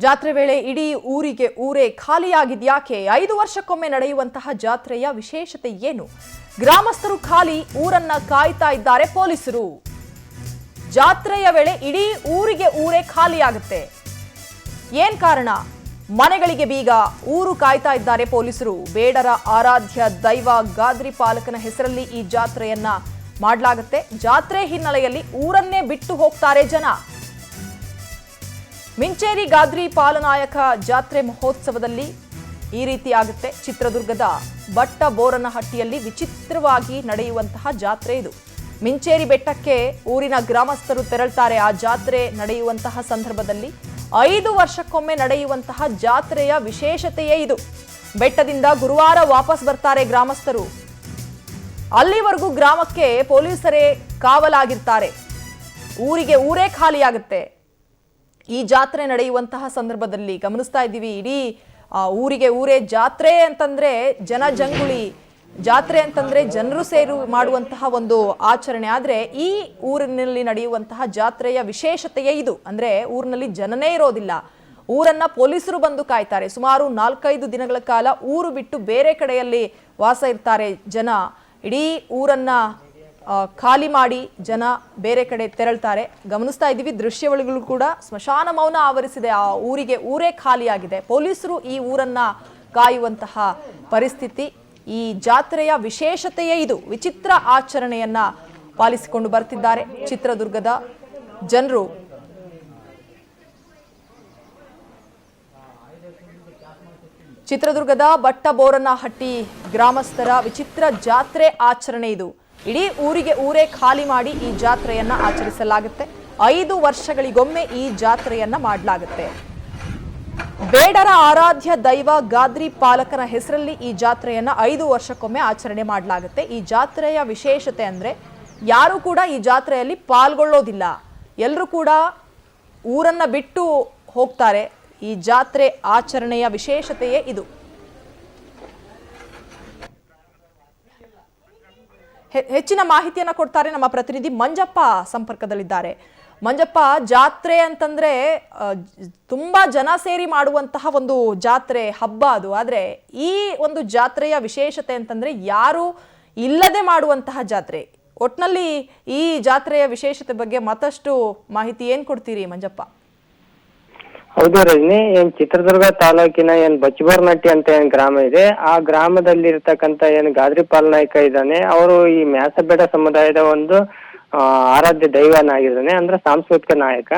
ಜಾತ್ರೆ ವೇಳೆ ಇಡೀ ಊರಿಗೆ ಊರೇ ಖಾಲಿಯಾಗಿದ್ಯಾಕೆ? 5 ವರ್ಷಕ್ಕೊಮ್ಮೆ ನಡೆಯುವಂತಹ ಜಾತ್ರೆಯ ವಿಶೇಷತೆ ಏನು? ಗ್ರಾಮಸ್ಥರು ಖಾಲಿ ಊರನ್ನ ಕಾಯ್ತಾ ಇದ್ದಾರೆ ಪೊಲೀಸರು. ಜಾತ್ರೆಯ ವೇಳೆ ಇಡೀ ಊರಿಗೆ ಊರೇ ಖಾಲಿಯಾಗುತ್ತೆ. ಏನ್ ಕಾರಣ? ಮನೆಗಳಿಗೆ ಬೀಗ, ಊರು ಕಾಯ್ತಾ ಇದ್ದಾರೆ ಪೊಲೀಸರು. ಬೇಡರ ಆರಾಧ್ಯ ದೈವ ಗಾದ್ರಿ ಪಾಲಕನ ಹೆಸರಲ್ಲಿ ಈ ಜಾತ್ರೆಯನ್ನ ಮಾಡಲಾಗುತ್ತೆ. ಜಾತ್ರೆ ಹಿನ್ನೆಲೆಯಲ್ಲಿ ಊರನ್ನೇ ಬಿಟ್ಟು ಹೋಗ್ತಾರೆ ಜನ. ಮಿಂಚೇರಿ ಗಾದ್ರಿ ಪಾಲನಾಯಕ ಜಾತ್ರೆ ಮಹೋತ್ಸವದಲ್ಲಿ ಈ ರೀತಿ ಆಗುತ್ತೆ. ಚಿತ್ರದುರ್ಗದ ಬಟ್ಟ ಬೋರನಹಟ್ಟಿಯಲ್ಲಿ ವಿಚಿತ್ರವಾಗಿ ನಡೆಯುವಂತಹ ಜಾತ್ರೆ ಇದು. ಮಿಂಚೇರಿ ಬೆಟ್ಟಕ್ಕೆ ಊರಿನ ಗ್ರಾಮಸ್ಥರು ತೆರಳುತ್ತಾರೆ. ಆ ಜಾತ್ರೆ ನಡೆಯುವಂತಹ ಸಂದರ್ಭದಲ್ಲಿ 5 ವರ್ಷಕ್ಕೊಮ್ಮೆ ನಡೆಯುವಂತಹ ಜಾತ್ರೆಯ ವಿಶೇಷತೆಯೇ ಇದು. ಬೆಟ್ಟದಿಂದ ಗುರುವಾರ ವಾಪಸ್ ಬರ್ತಾರೆ ಗ್ರಾಮಸ್ಥರು. ಅಲ್ಲಿವರೆಗೂ ಗ್ರಾಮಕ್ಕೆ ಪೊಲೀಸರೇ ಕಾವಲಾಗಿರ್ತಾರೆ. ಊರಿಗೆ ಊರೇ ಖಾಲಿಯಾಗುತ್ತೆ. ಈ ಜಾತ್ರೆ ನಡೆಯುವಂತಹ ಸಂದರ್ಭದಲ್ಲಿ ಗಮನಿಸ್ತಾ ಇದ್ದೀವಿ, ಇಡೀ ಊರಿಗೆ ಊರೇ ಜಾತ್ರೆ ಅಂತಂದ್ರೆ ಜನಜಂಗುಳಿ, ಜಾತ್ರೆ ಅಂತಂದ್ರೆ ಜನರು ಸೇರು ಮಾಡುವಂತಹ ಒಂದು ಆಚರಣೆ. ಆದ್ರೆ ಈ ಊರಿನಲ್ಲಿ ನಡೆಯುವಂತಹ ಜಾತ್ರೆಯ ವಿಶೇಷತೆಯೇ ಇದು. ಅಂದ್ರೆ ಊರಿನಲ್ಲಿ ಜನನೇ ಇರೋದಿಲ್ಲ, ಊರನ್ನ ಪೊಲೀಸರು ಬಂದು ಕಾಯ್ತಾರೆ. ಸುಮಾರು 4-5 ದಿನಗಳ ಕಾಲ ಊರು ಬಿಟ್ಟು ಬೇರೆ ಕಡೆಯಲ್ಲಿ ವಾಸ ಇರ್ತಾರೆ ಜನ. ಇಡೀ ಊರನ್ನ ಖಾಲಿ ಮಾಡಿ ಜನ ಬೇರೆ ಕಡೆ ತೆರಳ್ತಾರೆ. ಗಮನಿಸ್ತಾ ಇದ್ದೀವಿ ದೃಶ್ಯಾವಳಿಗಳು ಕೂಡ. ಸ್ಮಶಾನ ಮೌನ ಆವರಿಸಿದೆ. ಆ ಊರಿಗೆ ಊರೇ ಖಾಲಿಯಾಗಿದೆ. ಪೊಲೀಸರು ಈ ಊರನ್ನ ಕಾಯುವಂತಹ ಪರಿಸ್ಥಿತಿ. ಈ ಜಾತ್ರೆಯ ವಿಶೇಷತೆಯೇ ಇದು. ವಿಚಿತ್ರ ಆಚರಣೆಯನ್ನ ಪಾಲಿಸಿಕೊಂಡು ಬರ್ತಿದ್ದಾರೆ ಚಿತ್ರದುರ್ಗದ ಜನರು. ಚಿತ್ರದುರ್ಗದ ಬಟ್ಟ ಬೋರನಹಟ್ಟಿ ಗ್ರಾಮಸ್ಥರ ವಿಚಿತ್ರ ಜಾತ್ರೆ ಆಚರಣೆ ಇದು. ಇಡೀ ಊರಿಗೆ ಊರೇ ಖಾಲಿ ಮಾಡಿ ಈ ಜಾತ್ರೆಯನ್ನ ಆಚರಿಸಲಾಗುತ್ತೆ. 5 ವರ್ಷಗಳಿಗೊಮ್ಮೆ ಈ ಜಾತ್ರೆಯನ್ನ ಮಾಡಲಾಗುತ್ತೆ. ಬೇಡರ ಆರಾಧ್ಯ ದೈವ ಗಾದ್ರಿ ಪಾಲಕನ ಹೆಸರಲ್ಲಿ ಈ ಜಾತ್ರೆಯನ್ನ 5 ವರ್ಷಕ್ಕೊಮ್ಮೆ ಆಚರಣೆ ಮಾಡಲಾಗುತ್ತೆ. ಈ ಜಾತ್ರೆಯ ವಿಶೇಷತೆ ಅಂದ್ರೆ ಯಾರು ಕೂಡ ಈ ಜಾತ್ರೆಯಲ್ಲಿ ಪಾಲ್ಗೊಳ್ಳೋದಿಲ್ಲ. ಎಲ್ಲರೂ ಕೂಡ ಊರನ್ನ ಬಿಟ್ಟು ಹೋಗ್ತಾರೆ. ಈ ಜಾತ್ರೆ ಆಚರಣೆಯ ವಿಶೇಷತೆಯೇ ಇದು. ಹೆಚ್ಚಿನ ಮಾಹಿತಿಯನ್ನ ಕೊಡ್ತಾರೆ ನಮ್ಮ ಪ್ರತಿನಿಧಿ ಮಂಜಪ್ಪ ಸಂಪರ್ಕದಲ್ಲಿದ್ದಾರೆ. ಮಂಜಪ್ಪ, ಜಾತ್ರೆ ಅಂತಂದ್ರೆ ತುಂಬಾ ಜನ ಸೇರಿ ಮಾಡುವಂತಹ ಒಂದು ಜಾತ್ರೆ, ಹಬ್ಬ ಅದು. ಆದ್ರೆ ಈ ಒಂದು ಜಾತ್ರೆಯ ವಿಶೇಷತೆ ಅಂತಂದ್ರೆ ಯಾರು ಇಲ್ಲದೆ ಮಾಡುವಂತಹ ಜಾತ್ರೆ. ಒಟ್ನಲ್ಲಿ ಈ ಜಾತ್ರೆಯ ವಿಶೇಷತೆ ಬಗ್ಗೆ ಮತ್ತಷ್ಟು ಮಾಹಿತಿ ಏನ್ ಕೊಡ್ತೀರಿ ಮಂಜಪ್ಪ? ಹೌದು ರಜನಿ, ಚಿತ್ರದುರ್ಗ ತಾಲೂಕಿನ ಬಚ್ಚಬೋರನಹಟ್ಟಿ ಅಂತ ಗ್ರಾಮ ಇದೆ. ಆ ಗ್ರಾಮದಲ್ಲಿ ಇರ್ತಕ್ಕಂತ ಗಾದ್ರಿ ಪಾಲನಾಯಕ ಇದ್ದಾನೆ. ಅವರು ಈ ಮ್ಯಾಸಬೇಡ ಸಮುದಾಯದ ಒಂದು ಆರಾಧ್ಯ ದೈವನಾಗಿದ್ದಾನೆ, ಅಂದ್ರೆ ಸಾಂಸ್ಕೃತಿಕ ನಾಯಕ.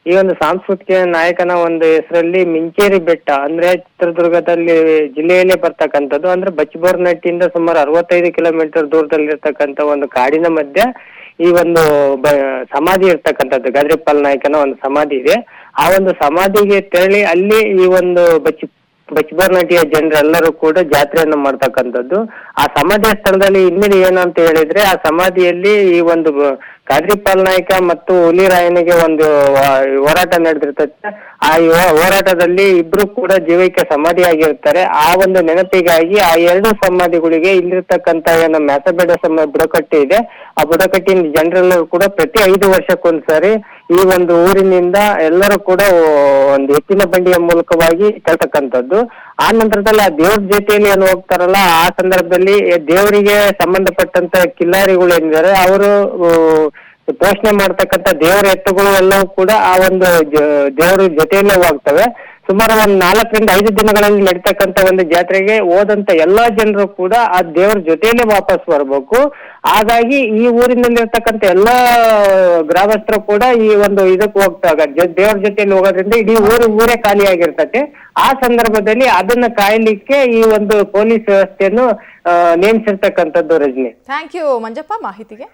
ಈ ಒಂದು ಸಾಂಸ್ಕೃತಿಕ ನಾಯಕನ ಒಂದು ಹೆಸರಲ್ಲಿ ಮಿಂಚೇರಿ ಬೆಟ್ಟ ಅಂದ್ರೆ ಚಿತ್ರದುರ್ಗದಲ್ಲಿ ಜಿಲ್ಲೆಯಲ್ಲೇ ಬರ್ತಕ್ಕಂಥದ್ದು. ಅಂದ್ರೆ ಬಚ್ಚಬೋರನಹಟ್ಟಿಯಿಂದ ಸುಮಾರು 65 ಕಿಲೋಮೀಟರ್ ದೂರದಲ್ಲಿ ಇರ್ತಕ್ಕಂಥ ಒಂದು ಕಾಡಿನ ಮಧ್ಯೆ ಈ ಒಂದು ಸಮಾಧಿ ಇರ್ತಕ್ಕಂಥದ್ದು. ಗಾದ್ರಿ ಪಾಲನಾಯಕನ ಒಂದು ಸಮಾಧಿ ಇದೆ. ಆ ಒಂದು ಸಮಾಧಿಗೆ ತೆರಳಿ ಅಲ್ಲಿ ಈ ಒಂದು ಬಚ್ಚಬೋರನಹಟ್ಟಿಯ ಜನರೆಲ್ಲರೂ ಕೂಡ ಜಾತ್ರೆಯನ್ನು ಮಾಡ್ತಕ್ಕಂಥದ್ದು. ಆ ಸಮಾಧಿಯ ಸ್ಥಳದಲ್ಲಿ ಹಿನ್ನೆಲೆ ಏನು ಅಂತ ಹೇಳಿದ್ರೆ, ಆ ಸಮಾಧಿಯಲ್ಲಿ ಈ ಒಂದು ಗಾದ್ರಿ ಪಾಲನಾಯಕ ಮತ್ತು ಹುಲಿರಾಯನಿಗೆ ಒಂದು ಹೋರಾಟ ನಡೆದಿರ್ತದೆ. ಆ ಹೋರಾಟದಲ್ಲಿ ಇಬ್ರು ಕೂಡ ಜೀವಕ್ಕೆ ಸಮಾಧಿಯಾಗಿರ್ತಾರೆ. ಆ ಒಂದು ನೆನಪಿಗಾಗಿ ಆ 2 ಸಮಾಧಿಗಳಿಗೆ ಇಲ್ಲಿರ್ತಕ್ಕಂತ ಮ್ಯಾಸಬೇಡ ಬುಡಕಟ್ಟು ಇದೆ. ಆ ಬುಡಕಟ್ಟಿನ ಜನರೆಲ್ಲರೂ ಕೂಡ ಪ್ರತಿ 5 ವರ್ಷಕ್ಕೊಂದ್ಸರಿ ಈ ಒಂದು ಊರಿನಿಂದ ಎಲ್ಲರೂ ಕೂಡ ಒಂದು ಎತ್ತಿನ ಬಂಡಿಯ ಮೂಲಕವಾಗಿ ಕೇಳ್ತಕ್ಕಂಥದ್ದು. ಆ ನಂತರದಲ್ಲಿ ಆ ದೇವ್ರ ಜೊತೆಯಲ್ಲಿ ಏನು ಹೋಗ್ತಾರಲ್ಲ, ಆ ಸಂದರ್ಭದಲ್ಲಿ ದೇವರಿಗೆ ಸಂಬಂಧಪಟ್ಟಂತ ಕಿಲ್ಲಾರಿಗಳು ಏನಿದ್ದಾರೆ ಅವರು ಪೋಷಣೆ ಮಾಡ್ತಕ್ಕಂಥ ದೇವರ ಎತ್ತುಗಳು ಎಲ್ಲವೂ ಕೂಡ ಆ ಒಂದು ದೇವರ ಜೊತೆಯಲ್ಲೇ ಹೋಗ್ತವೆ. ಸುಮಾರು ಒಂದು 4-5 ದಿನಗಳಲ್ಲಿ ನಡೀತಕ್ಕಂಥ ಒಂದು ಜಾತ್ರೆಗೆ ಹೋದಂತ ಎಲ್ಲಾ ಜನರು ಕೂಡ ಆ ದೇವರ ಜೊತೆಯಲ್ಲೇ ವಾಪಸ್ ಬರ್ಬೇಕು. ಹಾಗಾಗಿ ಈ ಊರಿನಲ್ಲಿರ್ತಕ್ಕಂಥ ಎಲ್ಲಾ ಗ್ರಾಮಸ್ಥರು ಕೂಡ ಈ ಒಂದು ಇದಕ್ಕೆ ಹೋಗ್ತಾಗ ದೇವರ ಜೊತೆಯಲ್ಲಿ ಹೋಗೋದ್ರಿಂದ ಇಡೀ ಊರೇ ಖಾಲಿಯಾಗಿರ್ತದೆ. ಆ ಸಂದರ್ಭದಲ್ಲಿ ಅದನ್ನ ಕಾಯಲಿಕ್ಕೆ ಈ ಒಂದು ಪೊಲೀಸ್ ವ್ಯವಸ್ಥೆಯನ್ನು ನೇಮಿಸಿರ್ತಕ್ಕಂಥದ್ದು ರಜನಿ. ಥ್ಯಾಂಕ್ ಯು ಮಂಜಪ್ಪ ಮಾಹಿತಿಗೆ.